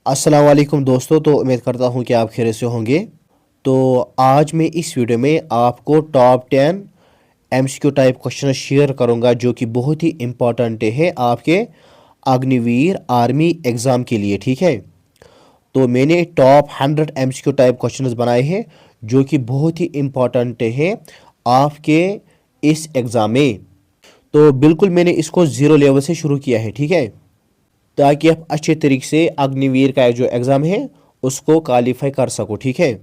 अस्सलाम वालेकुम दोस्तों। तो उम्मीद करता हूँ कि आप खैरियत से होंगे। तो आज मैं इस वीडियो में आपको top 10 MCQ type question share करूँगा जो कि बहुत ही इम्पोर्टेंट है आपके अग्निवीर आर्मी एग्ज़ाम के लिए। ठीक है, तो मैंने टॉप 100 एमसीक्यू टाइप क्वेश्चंस बनाए हैं जो कि बहुत ही इम्पोर्टेंट है आपके इस एग्ज़ाम में। तो बिल्कुल मैंने इसको ज़ीरो लेवल से शुरू किया है, ठीक है, ताकि आप अच्छे तरीके से अग्निवीर का जो एग्ज़ाम है उसको क्वालिफाई कर सको। ठीक है,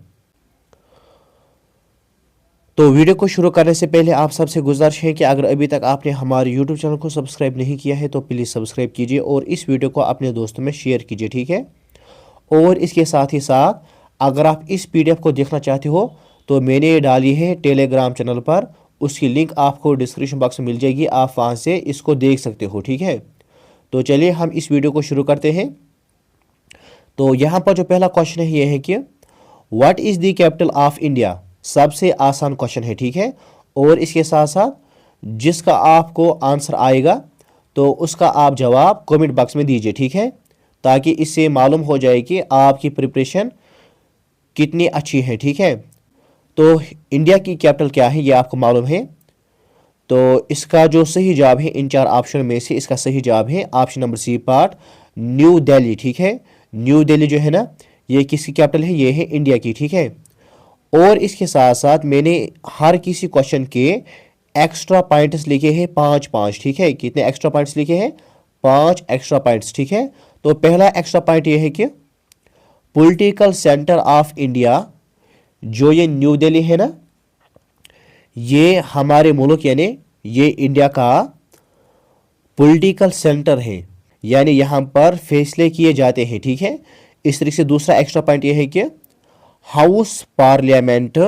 तो वीडियो को शुरू करने से पहले आप सबसे गुजारिश है कि अगर अभी तक आपने हमारे यूट्यूब चैनल को सब्सक्राइब नहीं किया है तो प्लीज़ सब्सक्राइब कीजिए और इस वीडियो को अपने दोस्तों में शेयर कीजिए। ठीक है, और इसके साथ ही साथ अगर आप इस पीडीएफ को देखना चाहते हो तो मैंने डाली है टेलीग्राम चैनल पर, उसकी लिंक आपको डिस्क्रिप्शन बॉक्स में मिल जाएगी, आप वहाँ से इसको देख सकते हो। ठीक है, तो चलिए हम इस वीडियो को शुरू करते हैं। तो यहाँ पर जो पहला क्वेश्चन है ये है कि what is the capital of India. सबसे आसान क्वेश्चन है, ठीक है, और इसके साथ साथ जिसका आपको आंसर आएगा तो उसका आप जवाब कमेंट बॉक्स में दीजिए। ठीक है, ताकि इससे मालूम हो जाए कि आपकी प्रिपरेशन कितनी अच्छी है। ठीक है, तो इंडिया की कैपिटल क्या है ये आपको मालूम है। तो इसका जो सही जवाब है इन चार ऑप्शन में से इसका सही जवाब है option number C part, New Delhi. ठीक है, न्यू दिल्ली जो है ना ये किसकी कैपिटल है, ये है इंडिया की। ठीक है, और इसके साथ साथ मैंने हर किसी क्वेश्चन के एक्स्ट्रा पॉइंट्स लिखे हैं 5-5। ठीक है, कितने एक्स्ट्रा पॉइंट्स लिखे हैं, 5 एक्स्ट्रा पॉइंट्स। ठीक है, तो पहला एक्स्ट्रा पॉइंट ये है कि पॉलिटिकल सेंटर ऑफ इंडिया, जो ये न्यू दिल्ली है ना, ये हमारे मुल्क यानी ये इंडिया का पॉलिटिकल सेंटर है, यानी यहाँ पर फैसले किए जाते हैं। ठीक है, इस तरीके से दूसरा एक्स्ट्रा पॉइंट ये है कि हाउस पार्लियामेंट,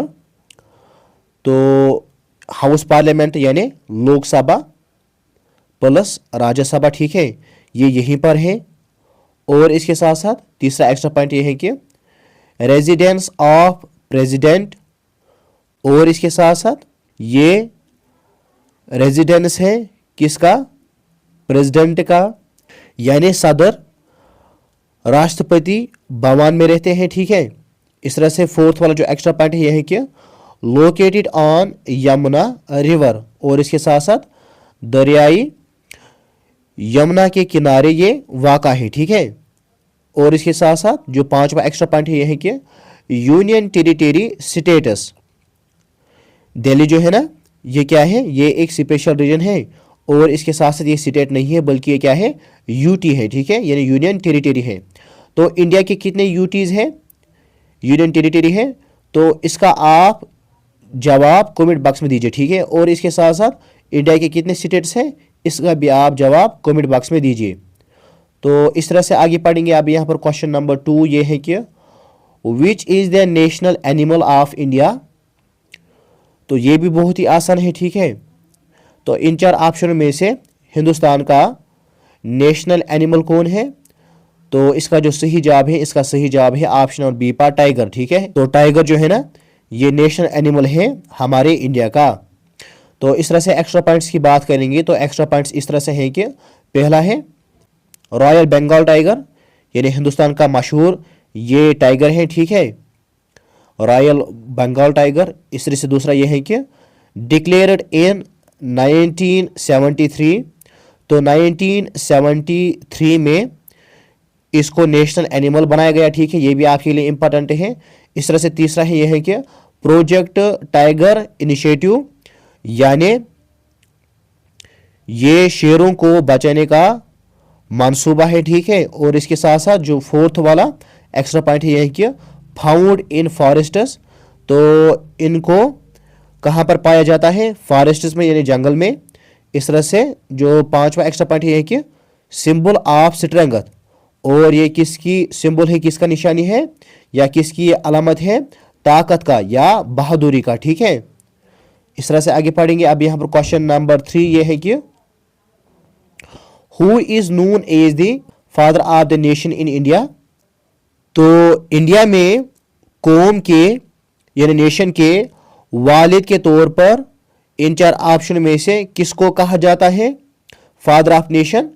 तो हाउस पार्लियामेंट यानी लोकसभा प्लस राज्यसभा, ठीक है, ये यहीं पर है। और इसके साथ साथ तीसरा एक्स्ट्रा पॉइंट ये है कि रेजिडेंस ऑफ प्रेसिडेंट, और इसके साथ साथ ये रेजिडेंस है किसका, प्रेसिडेंट का, यानी सदर राष्ट्रपति भवन में रहते हैं। ठीक है, इस तरह से फोर्थ वाला जो एक्स्ट्रा पॉइंट है यह है कि लोकेटेड ऑन यमुना रिवर, और इसके साथ साथ दरियाई यमुना के किनारे ये वाक़ा है। ठीक है, और इसके साथ साथ जो पांचवा एक्स्ट्रा पॉइंट है यह है कि यूनियन टेरिटरी स्टेटस, दिल्ली जो है ना ये क्या है, ये एक स्पेशल रीजन है, और इसके साथ साथ ये स्टेट नहीं है बल्कि ये क्या है, यूटी है। ठीक है, यानी यूनियन टेरिटरी है। तो इंडिया के कितने यूटीज हैं, यूनियन टेरिटरी है, तो इसका आप जवाब कमेंट बॉक्स में दीजिए। ठीक है, और इसके साथ साथ इंडिया के कितने स्टेट्स हैं इसका भी आप जवाब कमेंट बॉक्स में दीजिए। तो इस तरह से आगे पढ़ेंगे। अब यहाँ पर क्वेश्चन नंबर 2 ये है कि which is the national animal of India. तो ये भी बहुत ही आसान है। ठीक है, तो इन चार ऑप्शन में से हिंदुस्तान का नेशनल एनिमल कौन है, तो इसका जो सही जवाब है, इसका सही जवाब है ऑप्शन नंबर बी पर टाइगर। ठीक है, तो टाइगर जो है ना ये नेशनल एनिमल है हमारे इंडिया का। तो इस तरह से एक्स्ट्रा पॉइंट्स की बात करेंगे तो एक्स्ट्रा पॉइंट्स इस तरह से हैं कि पहला है रॉयल बंगाल टाइगर, यानी हिंदुस्तान का मशहूर ये टाइगर है। ठीक है, रॉयल बंगाल टाइगर। इस तरह से दूसरा ये है कि डिक्लेयर्ड इन 1973, तो 1973 में इसको नेशनल एनिमल बनाया गया। ठीक है, ये भी आपके लिए इंपॉर्टेंट है। इस तरह से तीसरा है यह है कि प्रोजेक्ट टाइगर इनिशिएटिव, यानी ये शेरों को बचाने का मंसूबा है। ठीक है, और इसके साथ साथ जो फोर्थ वाला एक्स्ट्रा पॉइंट है यह है कि फाउंड इन फॉरेस्ट्स, तो इनको कहाँ पर पाया जाता है, फॉरेस्ट्स में यानी जंगल में। इस तरह से जो पांचवा एक्स्ट्रा पॉइंट है कि सिंबल ऑफ स्ट्रेंथ, और ये किसकी सिंबल है, किसका निशानी है या किसकी अलामत है, ताकत का या बहादुरी का। ठीक है, इस तरह से आगे पढ़ेंगे। अब यहाँ पर क्वेश्चन नंबर 3 ये है कि who is known as the father of the nation in India. तो इंडिया में कौम के यानी नेशन के वालिद के तौर पर इन चार ऑप्शन में से किसको कहा जाता है फादर ऑफ नेशन।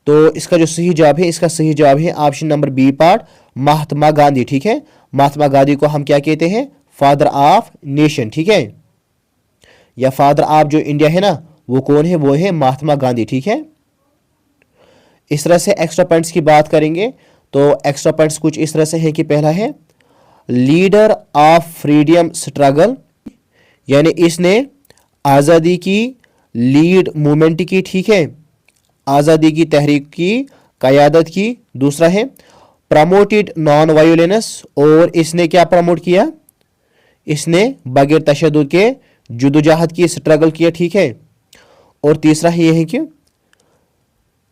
तो इसका जो सही जवाब है, इसका सही जवाब है option number B part, Mahatma Gandhi. ठीक है, महात्मा गांधी को हम क्या कहते हैं? Father of nation. ठीक है, या फादर ऑफ जो इंडिया है ना, वो कौन है? वो है महात्मा गांधी। ठीक है, इस तरह से एक्स्ट्रा पॉइंट्स की बात करेंगे तो एक्स्ट्रा पॉइंट्स कुछ इस तरह से है कि पहला है लीडर ऑफ फ्रीडम स्ट्रगल, यानी इसने आज़ादी की लीड मूवमेंट की। ठीक है, आज़ादी की तहरीक की क़यादत की। दूसरा है प्रमोटेड नॉन वायोलेंस, और इसने क्या प्रमोट किया? इसने बगैर तशद्दुद के जदोजहद की, स्ट्रगल किया। ठीक है, और तीसरा है यह है कि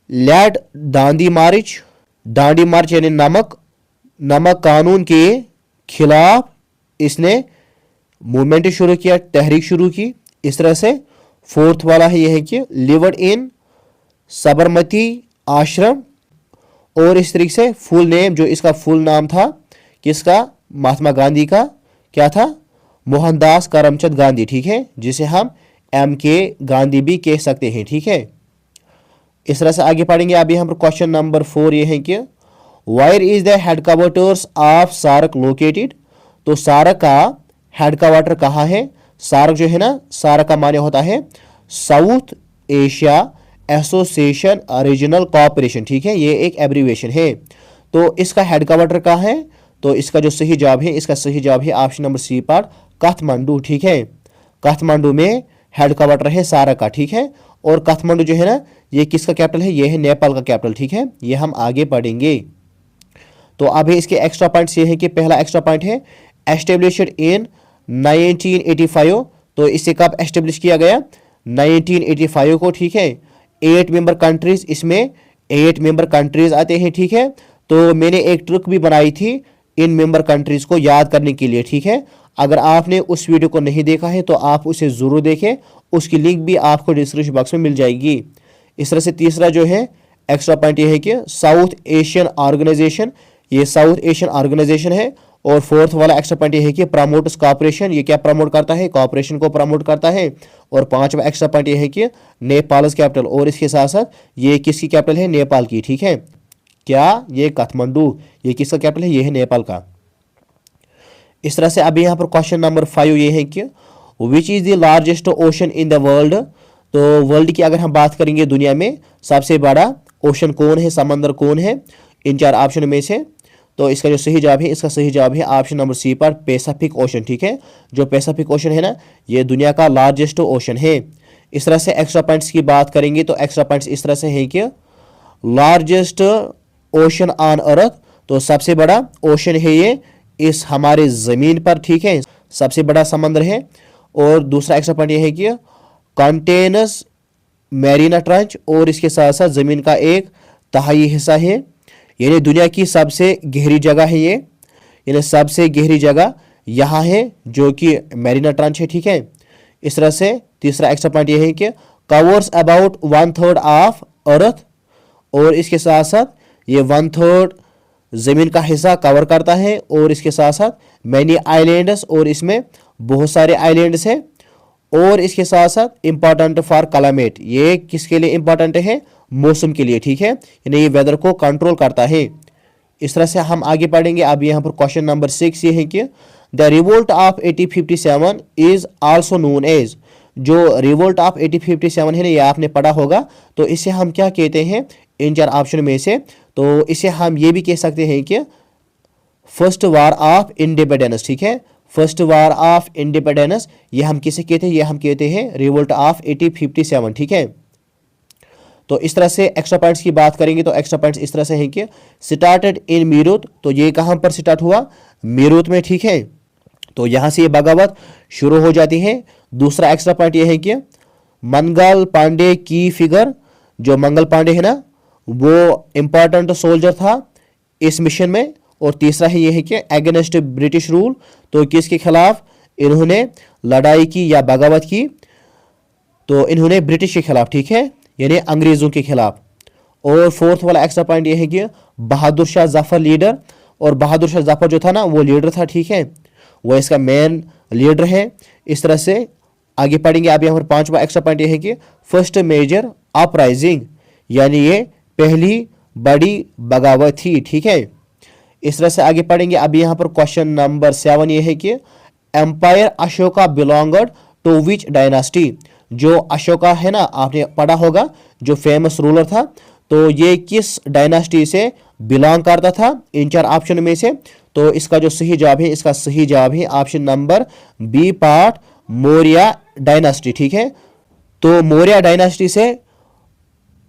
लेड दांडी मार्च, दांडी मार्च यानी नमक कानून के खिलाफ इसने मूवमेंट शुरू किया, तहरीक शुरू की। इस तरह से फोर्थ वाला है यह है कि लिव्ड इन साबरमती आश्रम, और इस तरीके से फुल नेम, जो इसका फुल नाम था किसका? महात्मा गांधी का, क्या था? मोहनदास करमचंद गांधी। ठीक है, जिसे हम MK गांधी भी कह सकते हैं। ठीक है, इस तरह से आगे पढ़ेंगे। अब यहाँ पर क्वेश्चन नंबर 4 ये है कि where is the headquarters of SAARC located? तो सार्क का हेडक्वार्टर कहाँ है? सार्क जो है ना, सार्क का माने होता है south Asia association regional cooperation. ठीक है, ये एक एब्रीविएशन है। तो इसका हेडक्वार्टर कहाँ है? तो इसका जो सही जवाब है, इसका सही जवाब है option number C part, Kathmandu. ठीक है, काठमांडू में हेडक्वार्टर है सार्क का। ठीक है, और काठमांडू जो है ना, ये किसका कैपिटल है? ये है नेपाल का कैपिटल। ठीक है, ये हम आगे पढ़ेंगे। तो अब इसके एक्स्ट्रा पॉइंट्स ये है कि पहला एक्स्ट्रा पॉइंट है एस्टेब्लिश्ड इन 1985। तो इसे कब एस्टेब्लिश किया गया? 1985 को। ठीक है, 8 मेंबर कंट्रीज, इसमें 8 मेंबर कंट्रीज आते हैं। ठीक है, तो मैंने एक ट्रिक भी बनाई थी इन मेंबर कंट्रीज को याद करने के लिए। ठीक है, अगर आपने उस वीडियो को नहीं देखा है तो आप उसे ज़रूर देखें, उसकी लिंक भी आपको डिस्क्रिप्शन बॉक्स में मिल जाएगी। इस तरह से तीसरा जो है एक्स्ट्रा पॉइंट ये है कि साउथ एशियन ऑर्गेनाइजेशन, ये साउथ एशियन ऑर्गेनाइजेशन है। और फोर्थ वाला एक्स्ट्रा पॉइंट ये है कि प्रमोट्स कॉपरेशन, ये क्या प्रमोट करता है? कॉपरेशन को प्रमोट करता है। और पांचवा एक्स्ट्रा पॉइंट ये है कि नेपाल कैपिटल, और इसके साथ साथ ये किसकी कैपिटल है? नेपाल की। ठीक है, क्या? ये काठमांडू, ये किसका कैपिटल है? ये है नेपाल का। इस तरह से अभी यहाँ पर क्वेश्चन नंबर 5 ये है कि which is the largest ocean in the world? तो वर्ल्ड की अगर हम बात करेंगे, दुनिया में सबसे बड़ा ओशन कौन है, समंदर कौन है इन 4 ऑप्शन में से? तो इसका जो सही जवाब है, इसका सही जवाब है ऑप्शन नंबर सी पर, पैसिफिक ओशन। ठीक है, जो पैसिफिक ओशन है ना, ये दुनिया का लार्जेस्ट ओशन है। इस तरह से एक्स्ट्रा पॉइंट्स की बात करेंगे तो एक्स्ट्रा पॉइंट्स इस तरह से है कि लार्जेस्ट ओशन ऑन अर्थ, तो सबसे बड़ा ओशन है ये इस हमारे ज़मीन पर। ठीक है, सबसे बड़ा समंदर है। और दूसरा एक्स्ट्रा पॉइंट ये है कि कंटेनस मैरीना ट्रंच, और इसके साथ साथ ज़मीन का एक तिहाई हिस्सा है, यानी दुनिया की सबसे गहरी जगह है ये, यानी सबसे गहरी जगह यहाँ है जो कि मैरीना ट्रंच है। ठीक है, इस तरह से तीसरा एक्स्ट्रा पॉइंट ये है कि कवर्स अबाउट 1/3 ऑफ अर्थ, और इसके साथ साथ ये 1/3 ज़मीन का हिस्सा कवर करता है। और इसके साथ साथ मैनी आइलैंड्स, और इसमें बहुत सारे आइलैंड्स हैं। और इसके साथ साथ इंपॉर्टेंट फॉर क्लाइमेट, ये किसके लिए इंपॉर्टेंट है? मौसम के लिए। ठीक है, यानी ये वेदर को कंट्रोल करता है। इस तरह से हम आगे पढ़ेंगे। अब यहाँ पर क्वेश्चन नंबर 6 ये है कि the revolt of 1857 is also known as, जो रिवोल्ट ऑफ 1857 है ना, ये आपने पढ़ा होगा। तो इसे हम क्या कहते हैं इन 4 ऑप्शन में से? तो इसे हम ये भी कह सकते हैं कि फर्स्ट वार ऑफ इंडिपेंडेंस। ठीक है, फर्स्ट वार ऑफ इंडिपेंडेंस, ये हम किसे कहते हैं? ये हम कहते हैं रिवोल्ट ऑफ 1857। ठीक है, तो इस तरह से एक्स्ट्रा पॉइंट्स की बात करेंगे तो एक्स्ट्रा पॉइंट्स इस तरह से हैं कि स्टार्टेड इन मीरूत, तो ये कहाँ पर स्टार्ट हुआ? मीरूत में। ठीक है, तो यहाँ से ये बगावत शुरू हो जाती है। दूसरा एक्स्ट्रा पॉइंट ये है कि मंगल पांडे की फिगर, जो मंगल पांडे है ना, वो इंपॉर्टेंट सोल्जर था इस मिशन में। और तीसरा है ये है कि अगेंस्ट ब्रिटिश रूल, तो किसके खिलाफ इन्होंने लड़ाई की या बगावत की? तो इन्होंने ब्रिटिश के खिलाफ। ठीक है, यानी अंग्रेजों के खिलाफ। और फोर्थ वाला एक्स्ट्रा पॉइंट ये है कि बहादुर शाह जफर लीडर, और बहादुर शाह जफर जो था ना, वो लीडर था। ठीक है, वो इसका मेन लीडर है। इस तरह से आगे पढ़ेंगे। अब यहाँ पर 5वां एक्स्ट्रा पॉइंट ये है कि फर्स्ट मेजर अपराइजिंग, यानी ये पहली बड़ी बगावत थी, ठीक है। इस तरह से आगे पढ़ेंगे। अब यहाँ पर क्वेश्चन नंबर 7 ये है कि empire Ashoka belonged to which dynasty. जो अशोका है ना, आपने पढ़ा होगा, जो फेमस रूलर था, तो ये किस डायनास्टी से बिलोंग करता था इन 4 ऑप्शन में से। तो इसका जो सही जवाब है, इसका सही जवाब है option number B part, Maurya dynasty, ठीक है। तो मौर्य डायनास्टी से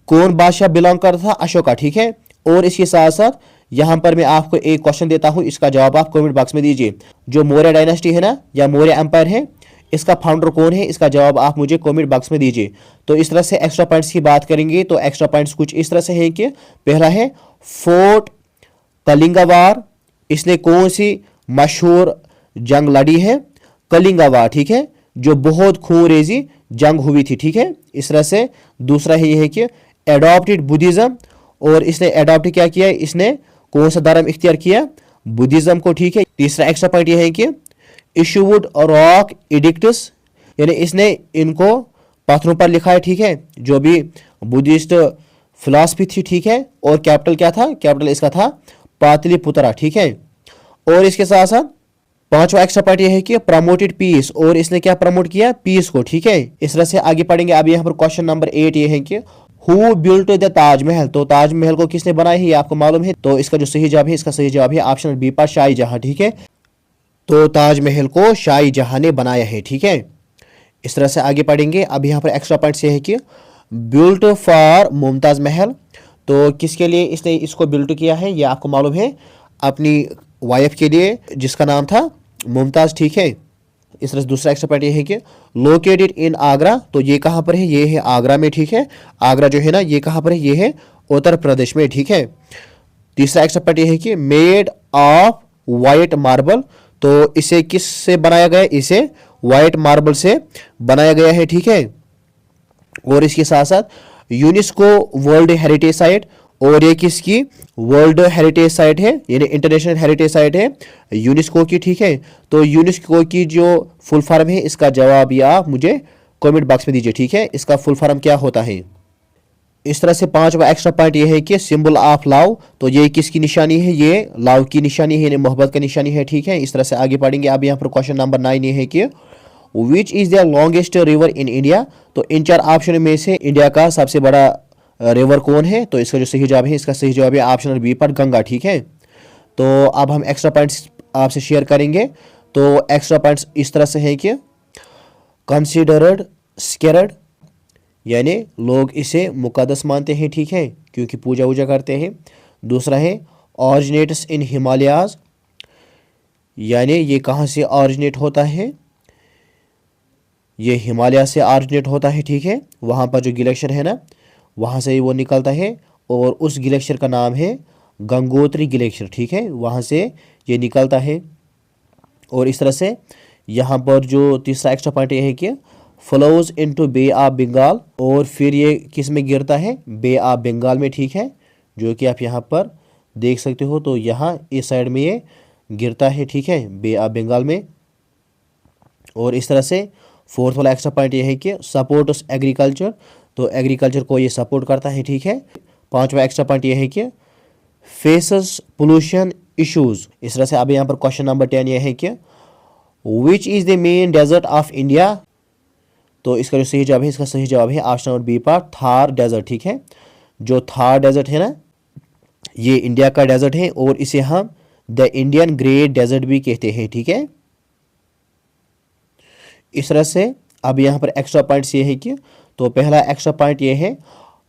कौन बादशाह बिलोंग करता था? अशोका, ठीक है। और इसके साथ साथ यहां पर मैं आपको एक क्वेश्चन देता हूं, इसका जवाब आप कमेंट बॉक्स में दीजिए। जो मौर्य डायनास्टी है ना, या मौर्य एम्पायर है, इसका फाउंडर कौन है? इसका जवाब आप मुझे कमेंट बॉक्स में दीजिए। तो इस तरह से एक्स्ट्रा पॉइंट्स की बात करेंगे तो एक्स्ट्रा पॉइंट्स कुछ इस तरह से है कि पहला है फोर्ट कलिंगा वार। इसने कौन सी मशहूर जंग लड़ी है? कलिंगा वार, ठीक है, जो बहुत खूनरेजी जंग हुई थी, ठीक है। इस तरह से दूसरा है यह है कि एडॉप्टेड बुद्धिज्म, और इसने एडॉप्ट क्या किया? इसने कौन सा धर्म इख्तियार किया? बुद्धिज्म को, ठीक है। तीसरा एक्स्ट्रा पॉइंट यह है कि इशूड रॉक एडिक्ट्स, यानी इसने इनको पत्थरों पर लिखा है, ठीक है, जो भी बुद्धिस्ट फिलॉसफी थी, ठीक है। और कैपिटल क्या था? कैपिटल इसका था पाटलिपुत्रा, ठीक है। और इसके साथ साथ पांचवा एक्स्ट्रा पॉइंट यह है कि प्रमोटेड पीस, और इसने क्या प्रमोट किया? पीस को, ठीक है। इस तरह से आगे पढ़ेंगे। अब यहाँ पर क्वेश्चन नंबर 8 ये है कि हु बिल्ट द ताजमहल। तो ताजमहल को किसने बनाया है, ये आपको मालूम है। तो इसका जो सही जवाब है, इसका सही जवाब है ऑप्शन बी पर शाहजहां, ठीक है। तो ताजमहल को शाहजहां ने बनाया है, ठीक है। इस तरह से आगे पढ़ेंगे। अब यहाँ पर एक्स्ट्रा पॉइंट ये है कि बिल्ट फॉर मुमताज महल। तो किसके लिए इसने इसको बिल्ट किया है, ये आपको मालूम है, अपनी वाइफ के लिए, जिसका नाम था मुमताज, ठीक है। इस तरह से दूसरा एक्स्ट्रा पॉइंट ये है कि लोकेटेड इन आगरा। तो ये कहाँ पर है? ये है आगरा में, ठीक है। आगरा जो है ना, ये कहाँ पर है? ये है उत्तर प्रदेश में, ठीक है। तीसरा एक्स्ट्रा पॉइंट ये है कि मेड ऑफ वाइट मार्बल। तो इसे किस से बनाया गया? इसे वाइट मार्बल से बनाया गया है, ठीक है। और इसके साथ साथ यूनेस्को वर्ल्ड हेरिटेज साइट, और ये किसकी वर्ल्ड हेरिटेज साइट है, यानी इंटरनेशनल हेरिटेज साइट है यूनेस्को की, ठीक है। तो यूनेस्को की जो फुल फॉर्म है, इसका जवाब या आप मुझे कमेंट बॉक्स में दीजिए, ठीक है। इसका फुल फॉर्म क्या होता है? इस तरह से पांचवा एक्स्ट्रा पॉइंट ये है कि सिंबल ऑफ लव। तो ये किसकी निशानी है? ये लव की निशानी है, यानी मोहब्बत की निशानी है, ठीक है। इस तरह से आगे पढ़ेंगे। अब यहाँ पर क्वेश्चन नंबर 9 ये है कि which is the longest river in India. तो इन 4 ऑप्शन में से इंडिया का सबसे बड़ा रिवर कौन है? तो इसका जो सही जवाब है, इसका सही जवाब है ऑप्शन बी पर गंगा, ठीक है। तो अब हम एक्स्ट्रा पॉइंट्स आपसे शेयर करेंगे। तो एक्स्ट्रा पॉइंट्स इस तरह से है कि कंसिडर्ड स्केर्ड, यानी लोग इसे मुकद्दस मानते हैं, ठीक है, क्योंकि पूजा वूजा करते हैं। दूसरा है ऑरिजिनेट्स इन हिमालयाज, यानी ये कहाँ से ऑरिजिनेट होता है? ये हिमालय से ऑरिजिनेट होता है, ठीक है। वहाँ पर जो ग्लेशियर है ना, वहाँ से वो निकलता है, और उस ग्लेशियर का नाम है गंगोत्री ग्लेशियर, ठीक है। वहाँ से ये निकलता है। और इस तरह से यहाँ पर जो तीसरा एक्स्ट्रा पॉइंट ये है कि flows into bay of Bengal, और फिर ये किस में गिरता है? बे ऑफ बंगाल में, ठीक है, जो कि आप यहाँ पर देख सकते हो। तो यहाँ इस साइड में ये गिरता है, ठीक है, बे ऑफ बंगाल में। और इस तरह से फोर्थ वाला एक्स्ट्रा पॉइंट ये है कि सपोर्ट्स एग्रीकल्चर। तो एग्रीकल्चर को ये सपोर्ट करता है, ठीक है। पांचवा एक्स्ट्रा पॉइंट ये है कि फेसेस पोल्यूशन इश्यूज। इस तरह से अब यहाँ पर क्वेश्चन नंबर 10 ये है कि which is the main desert of India. तो इसका जो सही जवाब है, इसका सही जवाब है ऑप्शन नंबर बी पर थार डेजर्ट, ठीक है। जो थार डेजर्ट है ना, ये इंडिया का डेजर्ट है, और इसे हम द इंडियन ग्रेट डेजर्ट भी कहते हैं, ठीक है। इस तरह से अब यहाँ पर एक्स्ट्रा पॉइंट्स ये है कि तो पहला एक्स्ट्रा पॉइंट ये है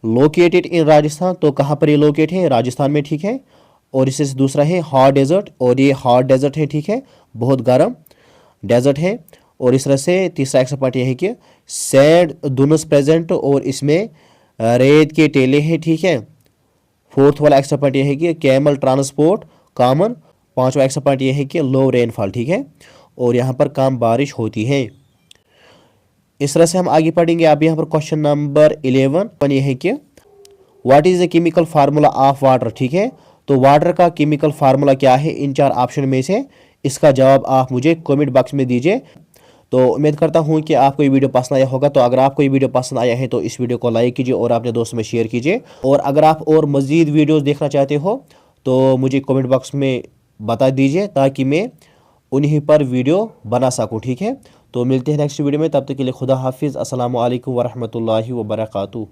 लोकेटेड इन राजस्थान। तो कहाँ पर ये लोकेट है? राजस्थान में, ठीक है। और इससे दूसरा है हॉट डेजर्ट, और ये हॉट डेजर्ट है, ठीक है, बहुत गर्म डेजर्ट है। और इस तरह से तीसरा एक्स्ट्रा पॉइंट ये है कि सैंड दुनस प्रेजेंट, और इसमें रेत के टेले हैं, ठीक है। फोर्थ वाला एक्स्ट्रा पॉइंट ये है कि कैमल ट्रांसपोर्ट कॉमन। पांचवा एक्स्ट्रा पॉइंट ये है कि लो रेनफॉल, ठीक है, और यहाँ पर कम बारिश होती है। इस तरह से हम आगे पढ़ेंगे। अब यहाँ पर क्वेश्चन नंबर 11 ये है कि what is the chemical formula of water, ठीक है। तो वाटर का केमिकल फार्मूला क्या है इन 4 ऑप्शन में से? इसका जवाब आप मुझे कमेंट बॉक्स में दीजिए। तो उम्मीद करता हूँ कि आपको ये वीडियो पसंद आया होगा। तो अगर आपको ये वीडियो पसंद आया है तो इस वीडियो को लाइक कीजिए और अपने दोस्तों में शेयर कीजिए। और अगर आप और मज़ीद वीडियोस देखना चाहते हो तो मुझे कमेंट बॉक्स में बता दीजिए ताकि मैं उन्हीं पर वीडियो बना सकूँ, ठीक है। तो मिलते हैं नेक्स्ट वीडियो में, तब तक के लिए खुदा हाफिज़। अस्सलामु अलैकुम वरहमतुल्लाहि वबरकातुहू।